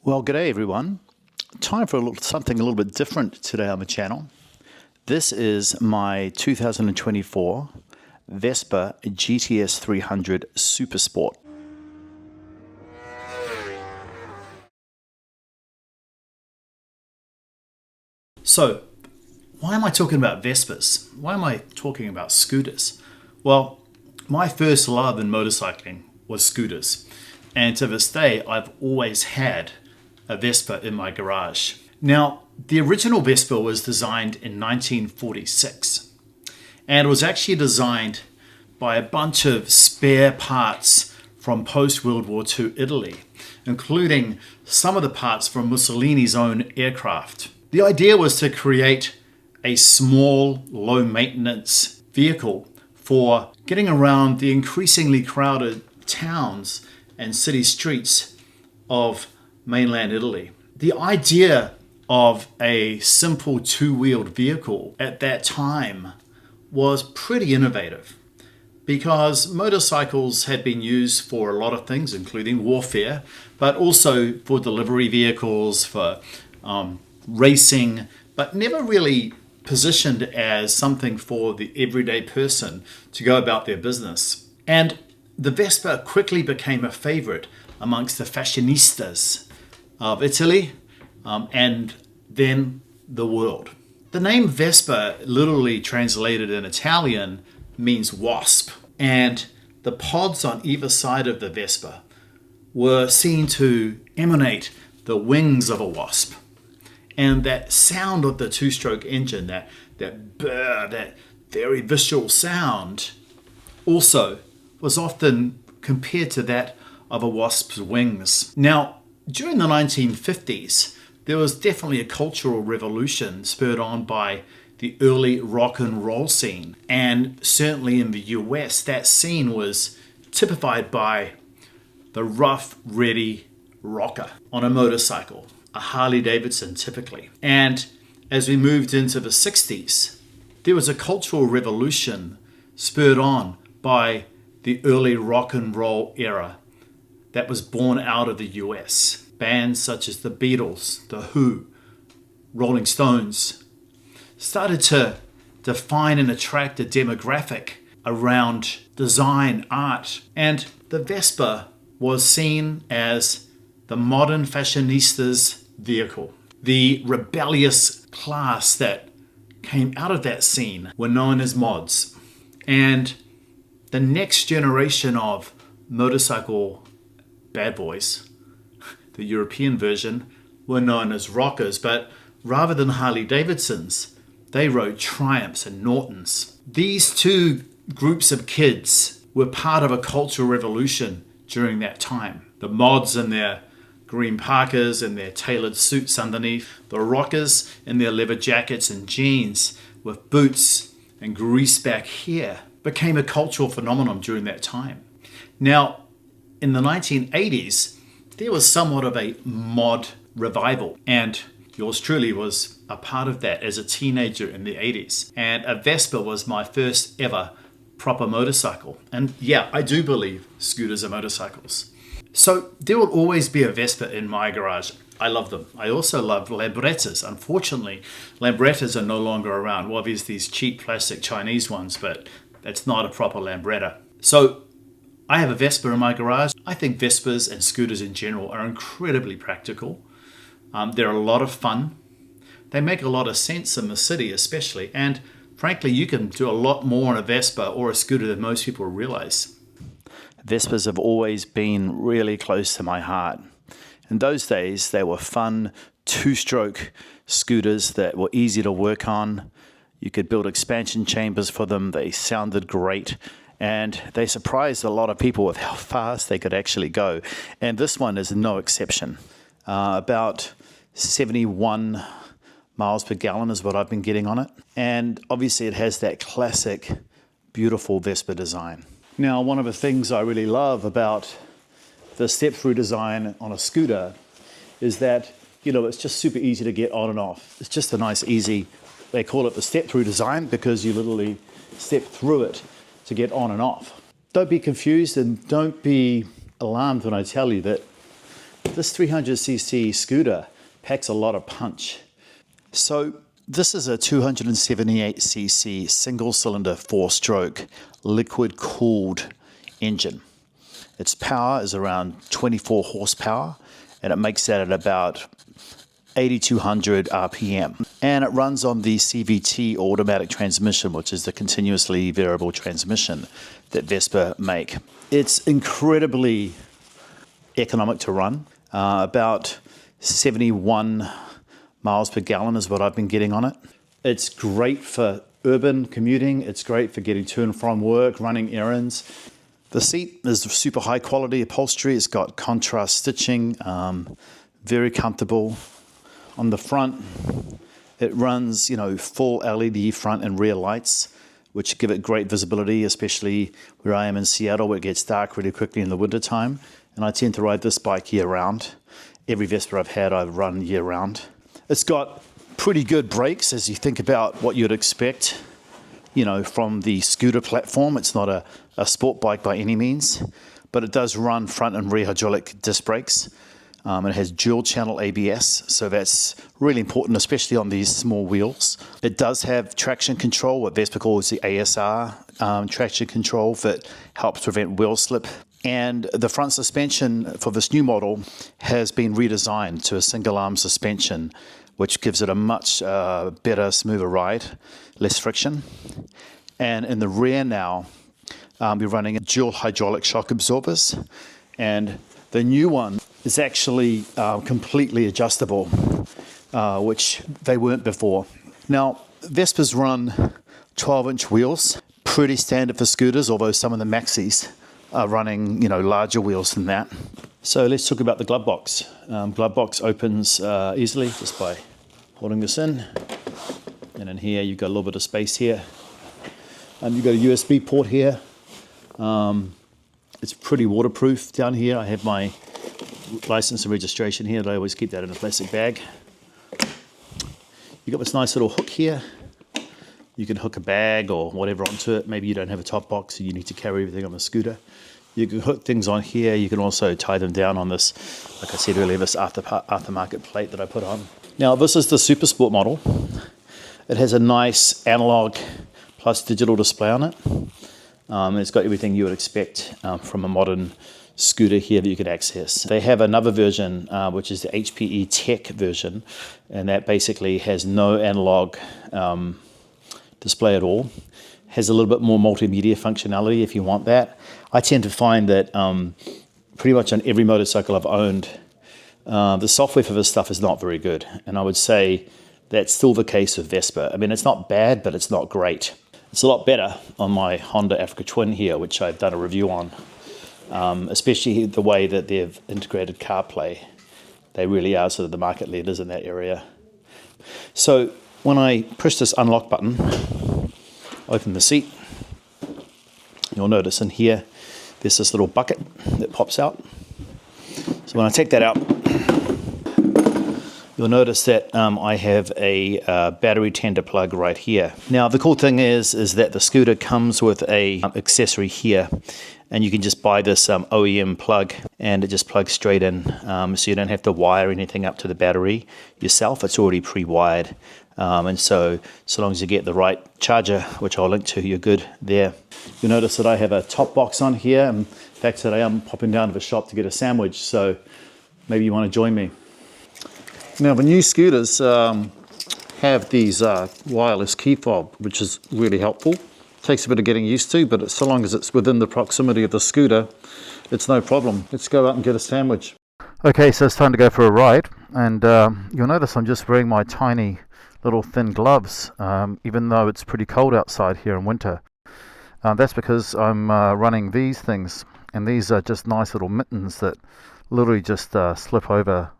Well, g'day everyone. Time for something a little bit different today on the channel. This is my 2024 Vespa GTS 300 Super Sport. So, why am I talking about Vespas? Why am I talking about scooters? Well, my first love in motorcycling was scooters. And to this day, I've always had a Vespa in my garage. Now, the original Vespa was designed in 1946, and it was actually designed by a bunch of spare parts from post-World War II Italy, including some of the parts from Mussolini's own aircraft. The idea was to create a small, low-maintenance vehicle for getting around the increasingly crowded towns and city streets of mainland Italy. The idea of a simple two-wheeled vehicle at that time was pretty innovative because motorcycles had been used for a lot of things, including warfare, but also for delivery vehicles, for racing, but never really positioned as something for the everyday person to go about their business. And the Vespa quickly became a favorite amongst the fashionistas of Italy and then the world. The name Vespa, literally translated in Italian, means wasp, and the pods on either side of the Vespa were seen to emanate the wings of a wasp. And that sound of the two-stroke engine, that burr, that very visceral sound, also was often compared to that of a wasp's wings. Now, during the 1950s, there was definitely a cultural revolution spurred on by the early rock and roll scene. And certainly in the US, that scene was typified by the rough, ready rocker on a motorcycle, a Harley Davidson typically. And as we moved into the 60s, there was a cultural revolution spurred on by the early rock and roll era that was born out of the US. Bands such as the Beatles, the Who, Rolling Stones started to define and attract a demographic around design, art, and the Vespa was seen as the modern fashionista's vehicle. The rebellious class that came out of that scene were known as mods. And the next generation of motorcycle bad boys, the European version, were known as rockers, but rather than Harley Davidsons, they rode Triumphs and Nortons. These two groups of kids were part of a cultural revolution during that time. The mods in their green parkas and their tailored suits underneath, the rockers in their leather jackets and jeans with boots and greaseback hair became a cultural phenomenon during that time. Now, in the 1980s, there was somewhat of a mod revival, and yours truly was a part of that as a teenager in the 80s. And a Vespa was my first ever proper motorcycle. And yeah, I do believe scooters are motorcycles. So there will always be a Vespa in my garage. I love them. I also love Lambrettas. Unfortunately, Lambrettas are no longer around. Well, there's these cheap plastic Chinese ones, but that's not a proper Lambretta. So I have a Vespa in my garage. I think Vespas and scooters in general are incredibly practical. They're a lot of fun. They make a lot of sense in the city especially. And frankly, you can do a lot more on a Vespa or a scooter than most people realize. Vespas have always been really close to my heart. In those days, they were fun, two-stroke scooters that were easy to work on. You could build expansion chambers for them. They sounded great. And they surprised a lot of people with how fast they could actually go. And this one is no exception. About 71 miles per gallon is what I've been getting on it. And obviously it has that classic, beautiful Vespa design. Now, one of the things I really love about the step-through design on a scooter is that, it's just super easy to get on and off. It's just a nice, easy, they call it the step-through design because you literally step through it to get on and off. Don't be confused and don't be alarmed when I tell you that This 300cc scooter packs a lot of punch. So this is a 278cc single-cylinder 4-stroke liquid-cooled engine. Its power is around 24 horsepower, and it makes that at about 8,200 RPM. And it runs on the CVT automatic transmission, which is the continuously variable transmission that Vespa make. It's incredibly economic to run. About 71 miles per gallon is what I've been getting on it. It's great for urban commuting. It's great for getting to and from work, running errands. The seat is super high quality upholstery. It's got contrast stitching, very comfortable. On the front, it runs, full LED front and rear lights, which give it great visibility, especially where I am in Seattle, where it gets dark really quickly in the wintertime. And I tend to ride this bike year round. Every Vespa I've had, I've run year round. It's got pretty good brakes as you think about what you'd expect, from the scooter platform. It's not a sport bike by any means, but it does run front and rear hydraulic disc brakes. It has dual channel ABS, so that's really important, especially on these small wheels. It does have traction control, what Vespa calls the ASR traction control, that helps prevent wheel slip. And the front suspension for this new model has been redesigned to a single arm suspension, which gives it a much better, smoother ride, less friction. And in the rear now, we're running dual hydraulic shock absorbers, and the new one is actually completely adjustable, which they weren't before. Now, Vespas run 12-inch wheels, pretty standard for scooters, although some of the maxis are running, larger wheels than that. So let's talk about the glove box. Glove box opens easily just by holding this in. And in here, you've got a little bit of space here. You've got a USB port here. It's pretty waterproof down here. I have my license and registration here. I always keep that in a plastic bag. You've got this nice little hook here. You can hook a bag or whatever onto it. Maybe you don't have a top box and you need to carry everything on the scooter. You can hook things on here. You can also tie them down on this, like I said earlier, this aftermarket plate that I put on. Now, this is the Super Sport model. It has a nice analog plus digital display on it. It's got everything you would expect from a modern scooter here that you could access. They have another version, which is the HPE Tech version, and that basically has no analog display at all. Has a little bit more multimedia functionality if you want that. I tend to find that pretty much on every motorcycle I've owned, the software for this stuff is not very good, and I would say that's still the case with Vespa. I mean, it's not bad, but it's not great. It's a lot better on my Honda Africa Twin here, which I've done a review on, especially the way that they've integrated CarPlay. They really are sort of the market leaders in that area. So when I push this unlock button, open the seat, you'll notice in here there's this little bucket that pops out. So when I take that out, you'll notice that I have a battery tender plug right here. Now the cool thing is that the scooter comes with a accessory here, and you can just buy this OEM plug, and it just plugs straight in, so you don't have to wire anything up to the battery yourself. It's already pre-wired, and so long as you get the right charger, which I'll link to, you're good there. You'll notice that I have a top box on here. In fact, today I'm popping down to the shop to get a sandwich, so maybe you want to join me. Now the new scooters have these wireless key fob, which is really helpful. Takes a bit of getting used to, but so long as it's within the proximity of the scooter, it's no problem. Let's go out and get a sandwich. Okay, so it's time to go for a ride, and you'll notice I'm just wearing my tiny little thin gloves, even though it's pretty cold outside here in winter. That's because I'm running these things, and these are just nice little mittens that literally just slip over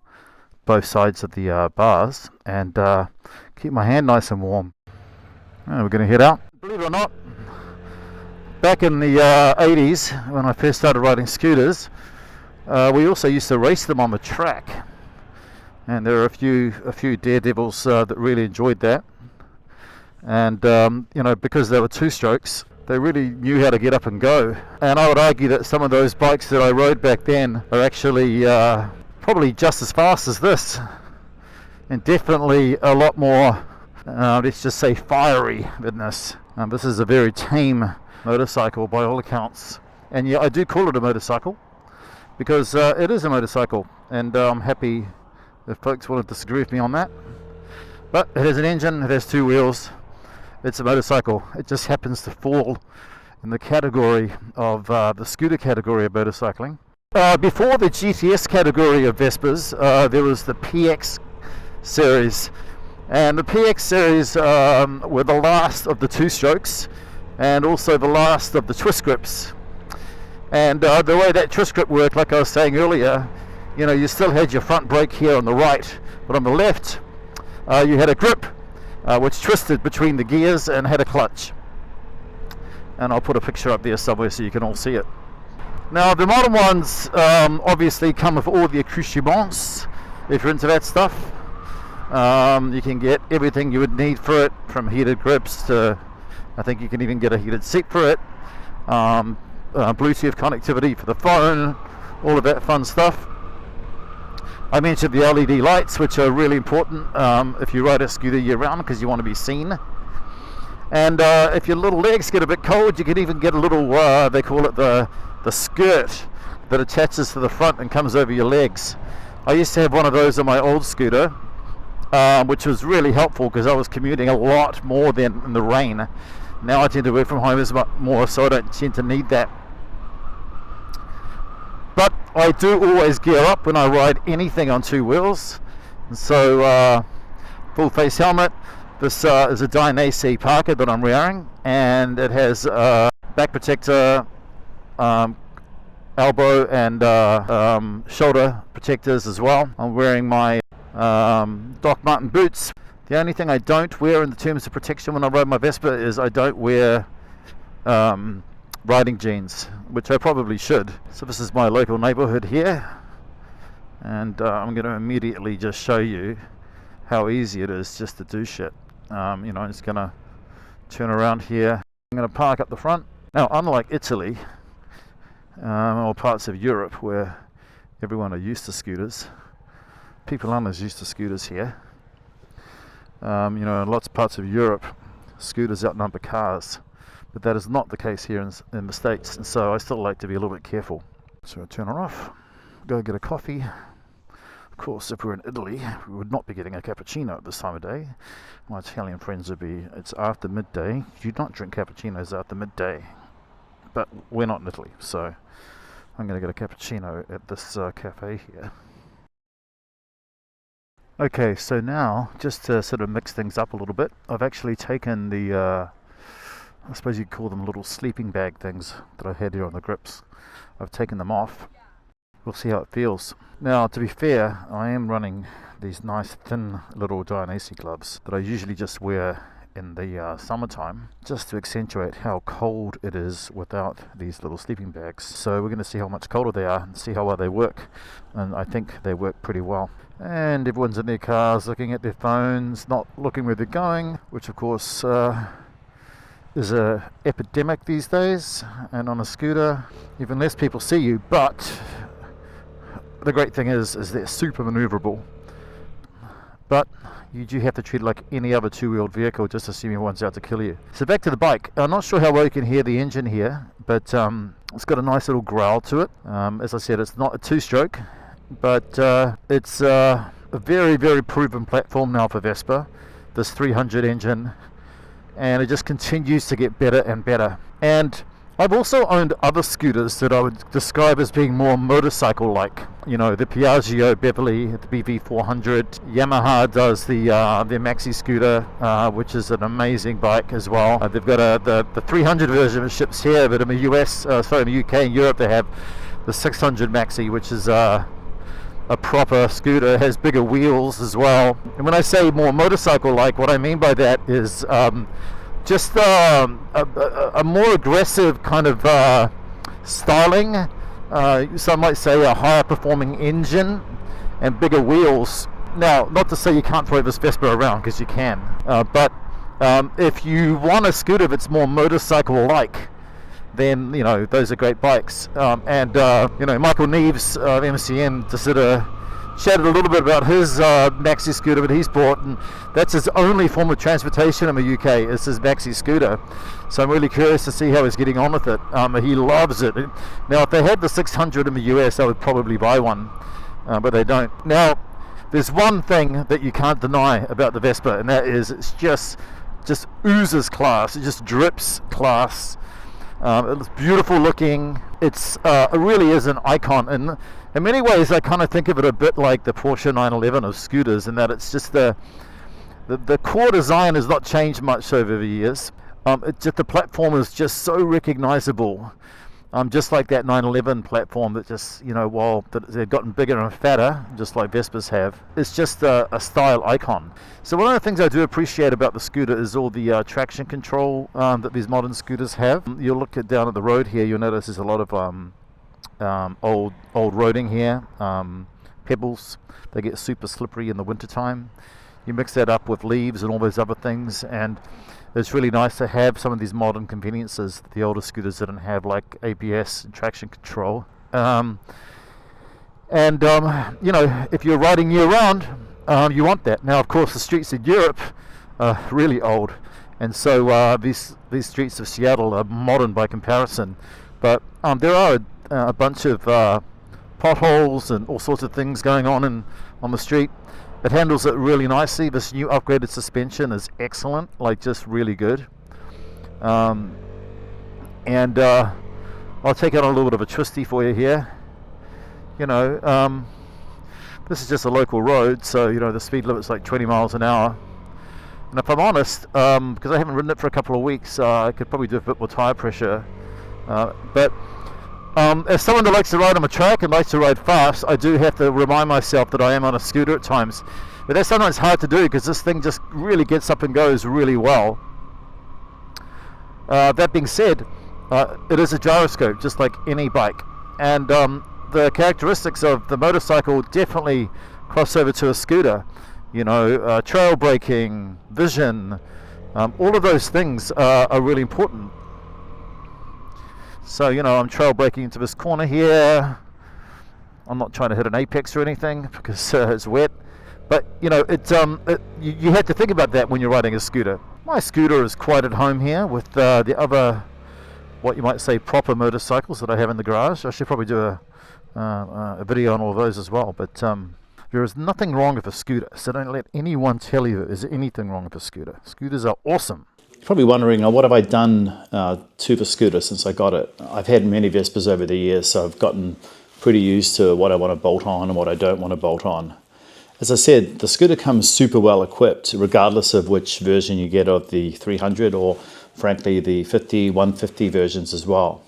both sides of the bars and keep my hand nice and warm. And we're going to head out. Believe it or not, back in the 80s when I first started riding scooters, we also used to race them on the track, and there are a few daredevils that really enjoyed that. And because they were two strokes, they really knew how to get up and go. And I would argue that some of those bikes that I rode back then are actually probably just as fast as this, and definitely a lot more, let's just say, fiery than this. This is a very tame motorcycle by all accounts, and yeah, I do call it a motorcycle because it is a motorcycle, and I'm happy if folks want to disagree with me on that. But it has an engine, it has 2 wheels, it's a motorcycle. It just happens to fall in the category of the scooter category of motorcycling. Before the GTS category of Vespas, there was the PX series, and the PX series were the last of the 2-strokes and also the last of the twist grips. And the way that twist grip worked, like I was saying earlier, you still had your front brake here on the right, but on the left you had a grip which twisted between the gears and had a clutch. And I'll put a picture up there somewhere so you can all see it. Now the modern ones obviously come with all the accoutrements. If you're into that stuff, you can get everything you would need for it, from heated grips to, I think you can even get a heated seat for it, Bluetooth connectivity for the phone, all of that fun stuff. I mentioned the LED lights, which are really important if you ride a scooter year round, because you want to be seen. And if your little legs get a bit cold, you can even get a little, they call it the skirt that attaches to the front and comes over your legs. I used to have one of those on my old scooter, which was really helpful because I was commuting a lot more than in the rain. Now I tend to work from home as much more, so I don't tend to need that. But I do always gear up when I ride anything on 2 wheels. And so full face helmet. This is a Dynacy Parker that I'm wearing, and it has back protector, elbow and shoulder protectors as well. I'm wearing my Doc Marten boots. The only thing I don't wear in the terms of protection when I ride my Vespa is I don't wear riding jeans, which I probably should. So this is my local neighborhood here, and I'm going to immediately just show you how easy it is just to do shit. I'm just going to turn around here. I'm going to park up the front. Now, unlike Italy or parts of Europe where everyone are used to scooters, people aren't as used to scooters here. In lots of parts of Europe, scooters outnumber cars, but that is not the case here in the States, and so I still like to be a little bit careful. So I turn her off, go get a coffee. Of course, if we were in Italy, we would not be getting a cappuccino at this time of day. My Italian friends would be, it's after midday. You do not drink cappuccinos after midday. But we're not in Italy, so I'm going to get a cappuccino at this cafe here. Okay, so now, just to sort of mix things up a little bit, I've actually taken the, I suppose you'd call them little sleeping bag things that I had here on the grips. I've taken them off. We'll see how it feels. Now, to be fair, I am running these nice thin little Dynacy gloves that I usually just wear in the summertime, just to accentuate how cold it is without these little sleeping bags. So we're going to see how much colder they are and see how well they work. And I think they work pretty well. And everyone's in their cars looking at their phones, not looking where they're going, which of course is a epidemic these days. And on a scooter, even less people see you, but the great thing is they're super maneuverable. But you do have to treat it like any other two-wheeled vehicle, just assuming one's out to kill you. So back to the bike. I'm not sure how well you can hear the engine here, but it's got a nice little growl to it. As I said, it's not a two-stroke, but it's a very, very proven platform now for Vespa, this 300 engine, and it just continues to get better and better. And I've also owned other scooters that I would describe as being more motorcycle-like. You know, the Piaggio Beverly, the BV400. Yamaha does the Maxi scooter, which is an amazing bike as well. They've got the 300 version that ships here, but in the US, in the UK and Europe, they have the 600 Maxi, which is a proper scooter. It has bigger wheels as well. And when I say more motorcycle-like, what I mean by that is just a more aggressive kind of styling. Some might say a higher performing engine and bigger wheels. Now, not to say you can't throw this Vespa around, because you can, but if you want a scooter that's more motorcycle-like, then those are great bikes. And Michael Neves of MCM just did a chatted a little bit about his maxi scooter that he's bought, and that's his only form of transportation in the UK, is his maxi scooter. So I'm really curious to see how he's getting on with it. He loves it. Now, if they had the 600 in the US, I would probably buy one, but they don't. Now, there's one thing that you can't deny about the Vespa, and that is it's just oozes class. It just drips class. It's beautiful looking. It really is an icon, and in many ways I kind of think of it a bit like the Porsche 911 of scooters, in that it's just the core design has not changed much over the years. The platform is just so recognizable, just like that 911 platform that just, while they've gotten bigger and fatter, just like Vespas have, it's just a style icon. So one of the things I do appreciate about the scooter is all the traction control that these modern scooters have. You'll look down at the road here, you'll notice there's a lot of old roading here, pebbles. They get super slippery in the wintertime. You mix that up with leaves and all those other things, and it's really nice to have some of these modern conveniences that the older scooters didn't have, like ABS and traction control. If you're riding year round, you want that. Now, of course, the streets in Europe are really old, and so these streets of Seattle are modern by comparison. But there are a bunch of potholes and all sorts of things going on the street. It handles it really nicely. This new upgraded suspension is excellent, like just really good. I'll take out a little bit of a twisty for you here. This is just a local road, so the speed limit's like 20 miles an hour. And if I'm honest, because I haven't ridden it for a couple of weeks, I could probably do a bit more tire pressure. But as someone that likes to ride on a track and likes to ride fast, I do have to remind myself that I am on a scooter at times. But that's sometimes hard to do because this thing just really gets up and goes really well. That being said, it is a gyroscope just like any bike, and the characteristics of the motorcycle definitely cross over to a scooter. Trail braking, vision, all of those things are really important. So, I'm trail braking into this corner here. I'm not trying to hit an apex or anything because it's wet. But, you have to think about that when you're riding a scooter. My scooter is quite at home here with the other, what you might say, proper motorcycles that I have in the garage. I should probably do a video on all of those as well. But there is nothing wrong with a scooter, so don't let anyone tell you there's anything wrong with a scooter. Scooters are awesome. Probably wondering, what have I done to the scooter since I got it? I've had many Vespas over the years, so I've gotten pretty used to what I want to bolt on and what I don't want to bolt on. As I said, the scooter comes super well equipped, regardless of which version you get of the 300 or, frankly, the 50, 150 versions as well.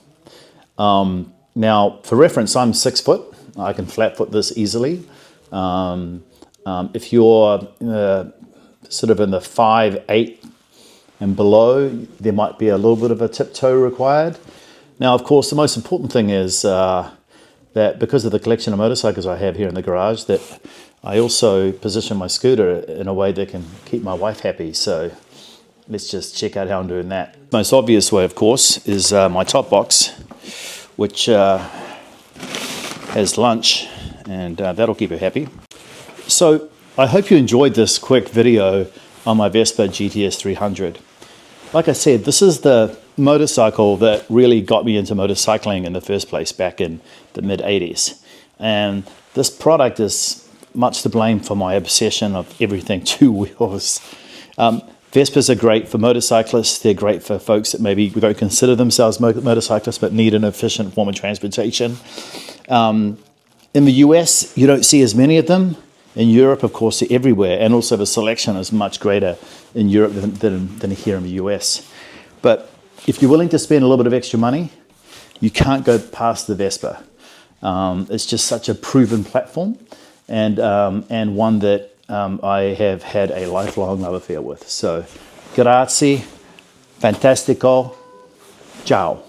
Now, for reference, I'm 6 foot. I can flat foot this easily. If you're sort of in the 5'8", and below, there might be a little bit of a tiptoe required. Now, of course, the most important thing is that because of the collection of motorcycles I have here in the garage, that I also position my scooter in a way that can keep my wife happy. So let's just check out how I'm doing that. Most obvious way, of course, is my top box, which has lunch, and that'll keep her happy. So I hope you enjoyed this quick video on my Vespa GTS 300. Like I said, this is the motorcycle that really got me into motorcycling in the first place back in the mid-80s. And this product is much to blame for my obsession of everything two wheels. Vespas are great for motorcyclists. They're great for folks that maybe don't consider themselves motorcyclists but need an efficient form of transportation. In the US, you don't see as many of them. In Europe, of course, they're everywhere, and also the selection is much greater in Europe than here in the US. But if you're willing to spend a little bit of extra money, you can't go past the Vespa. It's just such a proven platform, and one that I have had a lifelong love affair with. So, grazie, fantastico, ciao.